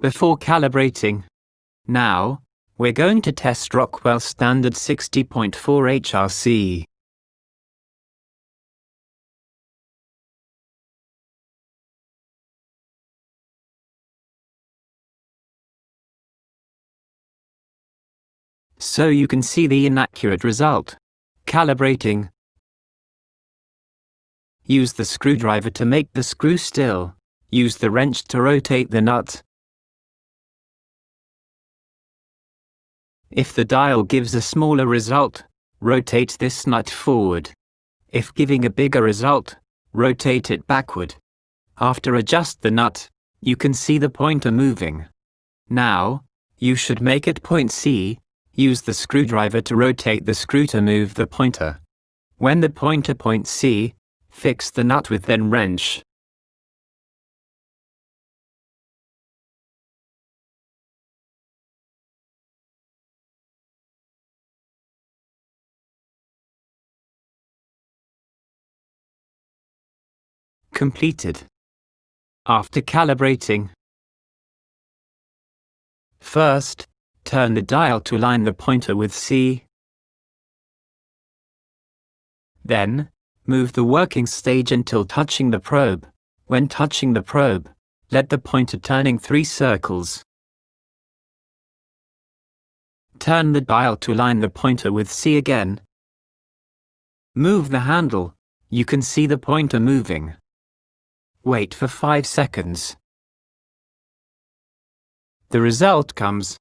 before calibrating. Now, we're going to test Rockwell standard 60.4 HRC. So you can see the inaccurate result. Calibrating. Use the screwdriver to make the screw still. Use the wrench to rotate the nut. If the dial gives a smaller result, rotate this nut forward. If giving a bigger result, rotate it backward. After adjust the nut, you can see the pointer moving. Now, you should make it point C. Use the screwdriver to rotate the screw to move the pointer. When the pointer points C, fix the nut with then wrench. Completed. After calibrating. First, turn the dial to align the pointer with C. Then, move the working stage until touching the probe. When touching the probe, let the pointer turning 3 circles. Turn the dial to align the pointer with C again. Move the handle. You can see the pointer moving. Wait for 5 seconds. The result comes